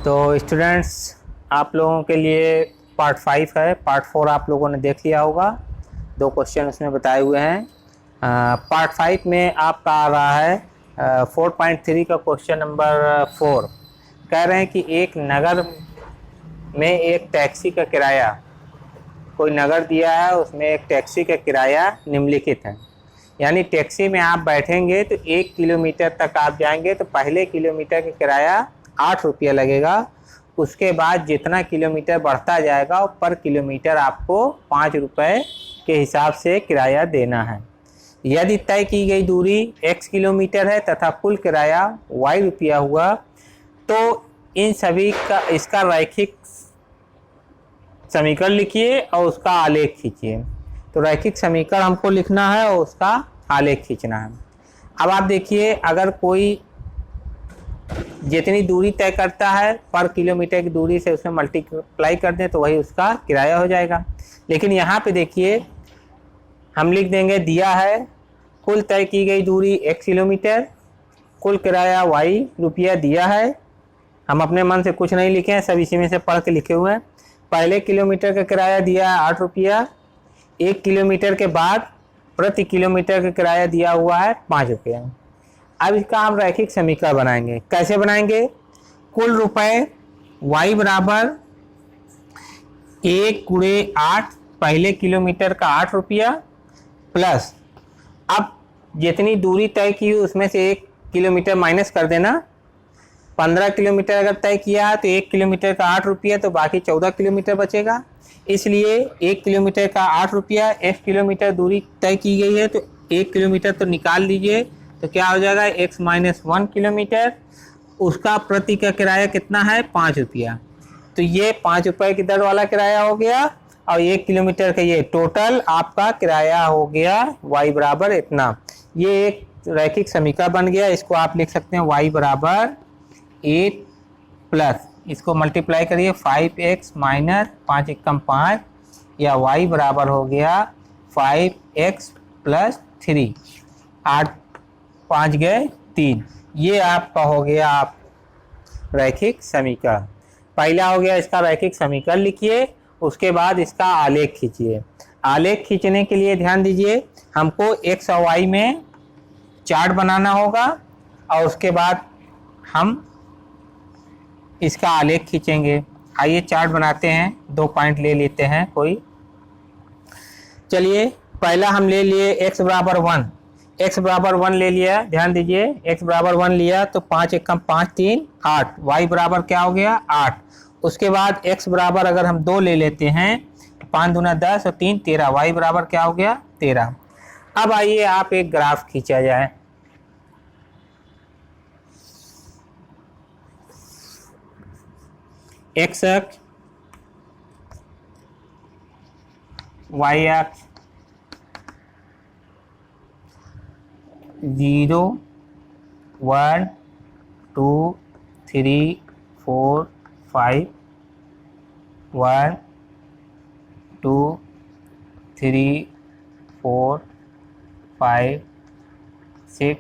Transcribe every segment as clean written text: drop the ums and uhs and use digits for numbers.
तो स्टूडेंट्स, आप लोगों के लिए पार्ट 5 है। पार्ट 4 आप लोगों ने देख लिया होगा, 2 क्वेश्चन उसमें बताए हुए हैं। पार्ट 5 में आपका आ रहा है 4.3 का क्वेश्चन नंबर 4। कह रहे हैं कि एक नगर में एक टैक्सी का किराया, कोई नगर दिया है, उसमें एक टैक्सी का किराया निम्नलिखित है। यानी टैक्सी में आप बैठेंगे तो 1 किलोमीटर तक आप जाएंगे तो पहले किलोमीटर का किराया 8 रुपया लगेगा। उसके बाद जितना किलोमीटर बढ़ता जाएगा और पर किलोमीटर आपको 5 रुपये के हिसाब से किराया देना है। यदि तय की गई दूरी x किलोमीटर है तथा कुल किराया y रुपया हुआ तो इन सभी का इसका रैखिक समीकरण लिखिए और उसका आलेख खींचिए। तो रैखिक समीकरण हमको लिखना है और उसका आलेख खींचना है। अब आप देखिए, अगर कोई जितनी दूरी तय करता है पर किलोमीटर की दूरी से उसमें मल्टीप्लाई कर दें तो वही उसका किराया हो जाएगा। लेकिन यहाँ पे देखिए, हम लिख देंगे दिया है कुल तय की गई दूरी 1 किलोमीटर, कुल किराया y रुपया दिया है। हम अपने मन से कुछ नहीं लिखे हैं, सब इसी में से पढ़ के लिखे हुए हैं। पहले किलोमीटर का किराया दिया है 8 रुपया, 1 किलोमीटर के बाद प्रति किलोमीटर का किराया दिया हुआ है 5 रुपया। अब इसका हम रैखिक समीकरण बनाएंगे। कैसे बनाएंगे? कुल रुपए y बराबर 1 गुणे 8, पहले किलोमीटर का 8 रुपया, प्लस अब जितनी दूरी तय की उसमें से 1 किलोमीटर माइनस कर देना। 15 किलोमीटर अगर तय किया है तो 1 किलोमीटर का 8 रुपया, तो बाकी 14 किलोमीटर बचेगा। इसलिए 1 किलोमीटर का 8 रुपया, 1 किलोमीटर दूरी तय की गई है तो 1 किलोमीटर तो निकाल लीजिए, तो क्या हो जाएगा x माइनस 1 किलोमीटर। उसका प्रति का किराया कितना है? 5 रुपया। तो ये 5 रुपये की दर वाला किराया हो गया और 1 किलोमीटर का ये टोटल आपका किराया हो गया y बराबर इतना। ये एक रैखिक समीकरण बन गया। इसको आप लिख सकते हैं y बराबर 8 प्लस, इसको मल्टीप्लाई करिए 5x माइनस 5 एकम 5, या y बराबर हो गया 5x प्लस 3, 8 5 गए 3। ये आपका हो गया आप रैखिक समीकरण। पहला हो गया इसका रैखिक समीकरण लिखिए, उसके बाद इसका आलेख खींचिए। आलेख खींचने के लिए ध्यान दीजिए, हमको x और y में चार्ट बनाना होगा और उसके बाद हम इसका आलेख खींचेंगे। आइए चार्ट बनाते हैं, 2 पॉइंट ले लेते हैं कोई। चलिए, पहला हम ले लिए x बराबर 1, x बराबर 1 ले लिया। ध्यान दीजिए, x बराबर 1 लिया तो 5 एकम 5 3 8, y बराबर क्या हो गया 8। उसके बाद x बराबर अगर हम 2 ले लेते हैं, 5 दूना 10 और 3 13, y बराबर क्या हो गया 13। अब आइए आप एक ग्राफ खींचा जाए। x अक्ष, y अक्ष, 0 1 2 3 4 5, 1 2 3 4 5 6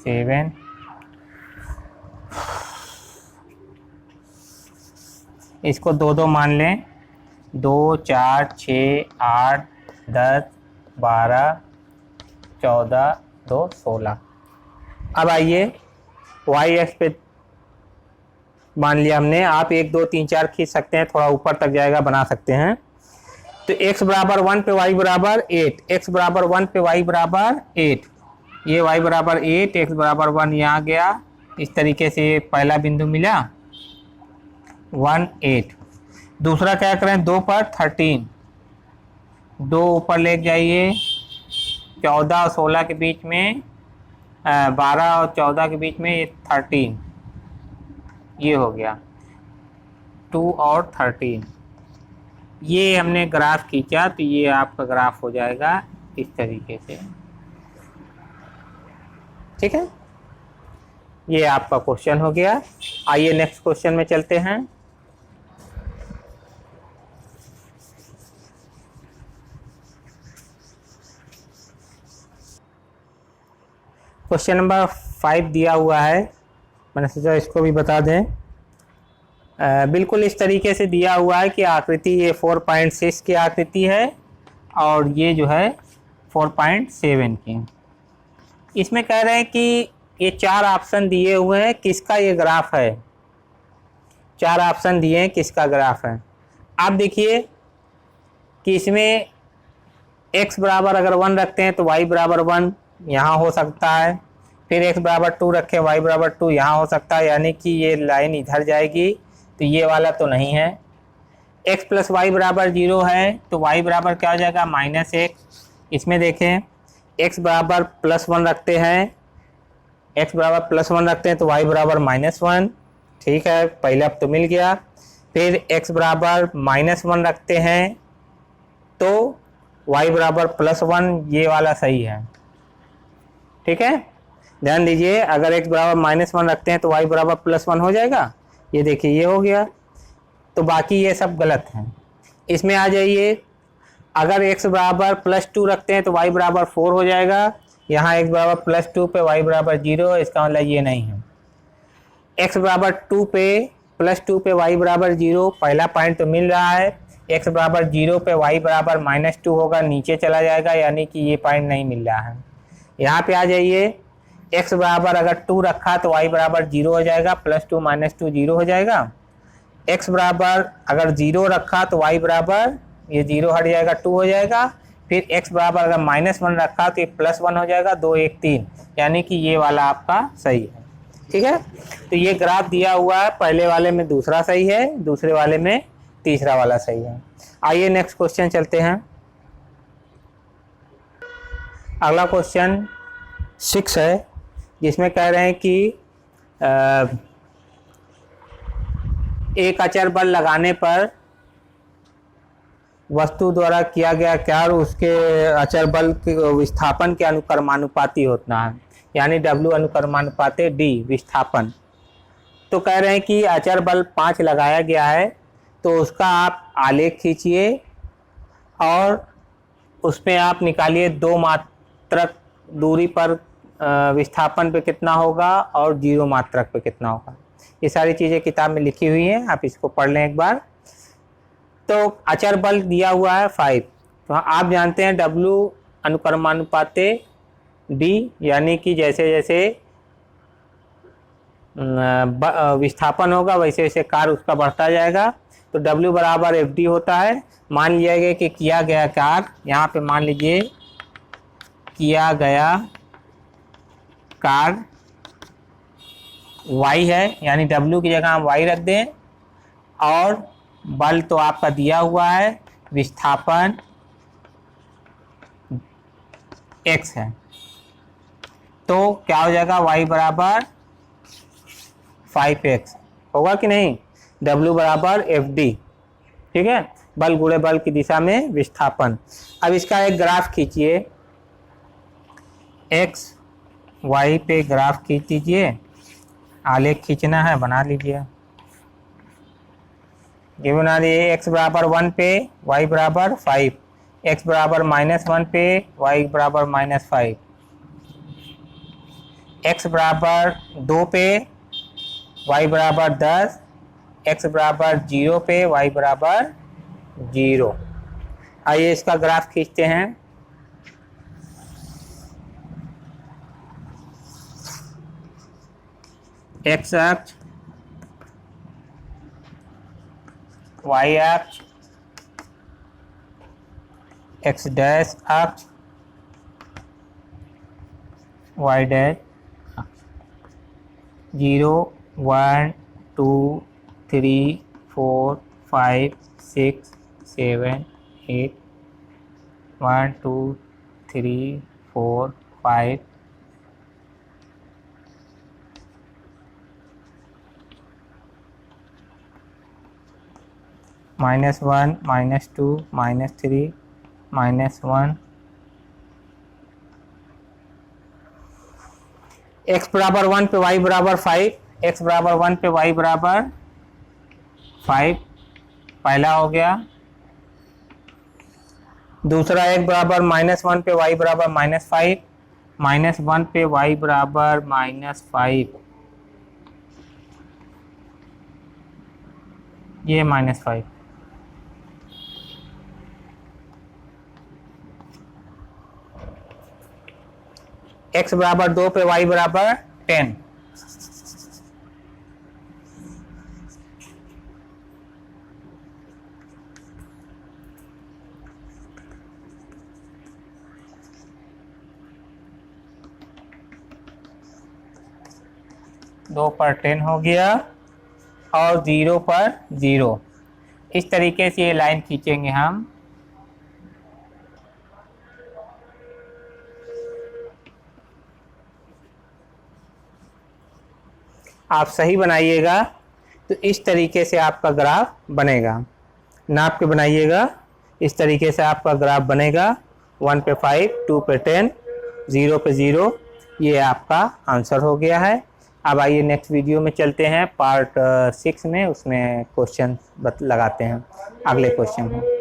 7, इसको 2 मान लें, 2 4 6 8 10 12 14 2 16। अब आइए y एक्स पे मान लिया हमने। आप 1 2 3 4 खींच सकते हैं, थोड़ा ऊपर तक जाएगा, बना सकते हैं। तो x बराबर 1 पे y बराबर 8, x बराबर 1 पे y बराबर 8, ये y बराबर 8, x बराबर 1 यहाँ गया। इस तरीके से पहला बिंदु मिला 1 8। दूसरा क्या करें, 2 पर 13, 2 ऊपर ले जाइए, 14 और 16 के बीच में 12 और 14 के बीच में ये 13, ये हो गया 2 और 13। ये हमने ग्राफ खींचा तो ये आपका ग्राफ हो जाएगा इस तरीके से। ठीक है, ये आपका क्वेश्चन हो गया। आइए नेक्स्ट क्वेश्चन में चलते हैं। क्वेश्चन नंबर 5 दिया हुआ है, मैंने सोचा इसको भी बता दें। बिल्कुल इस तरीके से दिया हुआ है कि आकृति ये 4.6 की आकृति है और ये जो है 4.7 की। इसमें कह रहे हैं कि ये 4 ऑप्शन दिए हुए हैं, किसका ये ग्राफ है। 4 ऑप्शन दिए हैं, किसका ग्राफ है। आप देखिए कि इसमें x बराबर अगर 1 रखते हैं तो y बराबर 1 यहाँ हो सकता है, फिर x बराबर 2 रखें y बराबर 2 यहाँ हो सकता है, यानी कि ये लाइन इधर जाएगी तो ये वाला तो नहीं है। x प्लस वाई बराबर 0 है तो y बराबर क्या हो जाएगा -1। इसमें देखें x बराबर +1 रखते हैं, x बराबर +1 रखते हैं तो y बराबर -1। ठीक है, पहले अब तो मिल गया। फिर x बराबर -1 रखते हैं तो y बराबर +1, ये वाला सही है। ठीक है, ध्यान दीजिए, अगर x बराबर -1 रखते हैं तो y बराबर +1 हो जाएगा। ये देखिए ये हो गया, तो बाकी ये सब गलत हैं। इसमें आ जाइए, अगर x बराबर +2 रखते हैं तो y बराबर 4 हो जाएगा। यहाँ x बराबर +2 पे y बराबर 0, इसका मतलब ये नहीं है। x बराबर 2 पे +2 पे y बराबर 0, पहला पॉइंट तो मिल रहा है। x बराबर 0 पे y बराबर -2 होगा, नीचे चला जाएगा, यानी कि ये पॉइंट नहीं मिल रहा है। यहाँ पे आ जाइए, x बराबर अगर 2 रखा तो y बराबर 0 हो जाएगा, +2 -2 0 हो जाएगा। x बराबर अगर 0 रखा तो y बराबर ये 0 हट जाएगा, 2 हो जाएगा। फिर x बराबर अगर -1 रखा तो ये +1 हो जाएगा, 2 1 3, यानी कि ये वाला आपका सही है। ठीक है, तो ये ग्राफ दिया हुआ है, पहले वाले में दूसरा सही है, दूसरे वाले में तीसरा वाला सही है। आइए नेक्स्ट क्वेश्चन चलते हैं। अगला क्वेश्चन 6 है, जिसमें कह रहे हैं कि एक अचर बल लगाने पर वस्तु द्वारा किया गया कार्य उसके अचर बल के विस्थापन के अनुक्रमानुपाती होता है, यानी W अनुक्रमानुपाती D विस्थापन। तो कह रहे हैं कि अचर बल 5 लगाया गया है, तो उसका आप आलेख खींचिए और उसमें आप निकालिए 2 मात्रक दूरी पर विस्थापन पे कितना होगा और 0 मात्रक पे कितना होगा। ये सारी चीज़ें किताब में लिखी हुई हैं, आप इसको पढ़ लें एक बार। तो अचर बल दिया हुआ है 5, तो आप जानते हैं W अनुक्रमानुपाती D, यानी कि जैसे जैसे विस्थापन होगा वैसे वैसे कार्य उसका बढ़ता जाएगा। तो W बराबर FD होता है। मान लिया गया कि किया गया कार्य, यहाँ पे मान लीजिए किया गया कार्य y है, यानी W की जगह हम y रख दें, और बल तो आपका दिया हुआ है, विस्थापन x है, तो क्या हो जाएगा y बराबर 5x होगा कि नहीं। W बराबर FD, ठीक है, बल गुणे बल की दिशा में विस्थापन। अब इसका एक ग्राफ खींचिए, x y पे ग्राफ खींच दीजिए, आलेख खींचना है, बना लीजिए। ये बना दिए, x बराबर 1 पे y बराबर 5, x बराबर -1 पे y बराबर -5, x बराबर 2 पे y बराबर 10, x बराबर 0 पे y बराबर 0। आइए इसका ग्राफ खींचते हैं। x अक्ष, y अक्ष, x डैश अक्ष, y डैश अक्ष, 0 1 2 3 4 5 6 7 8 1 2 3 4 5 -1 -2 -3 -1। x बराबर 1 पे y बराबर 5, x बराबर 1 पे y बराबर 5 पहला हो गया। दूसरा x बराबर -1 पे y बराबर -5, -1 पे y बराबर -5, ये -5। x बराबर 2 पे y बराबर 10। दो पर 10 हो गया और 0 पर 0। इस तरीके से ये लाइन खींचेंगे हम। आप सही बनाइएगा तो इस तरीके से आपका ग्राफ बनेगा। नाप के बनाइएगा, इस तरीके से आपका ग्राफ बनेगा। 1 पे 5, 2 पे 10, 0 पे 0। ये आपका आंसर हो गया है। अब आइए नेक्स्ट वीडियो में चलते हैं, पार्ट 6 में। उसमें क्वेश्चन लगाते हैं, अगले क्वेश्चन में।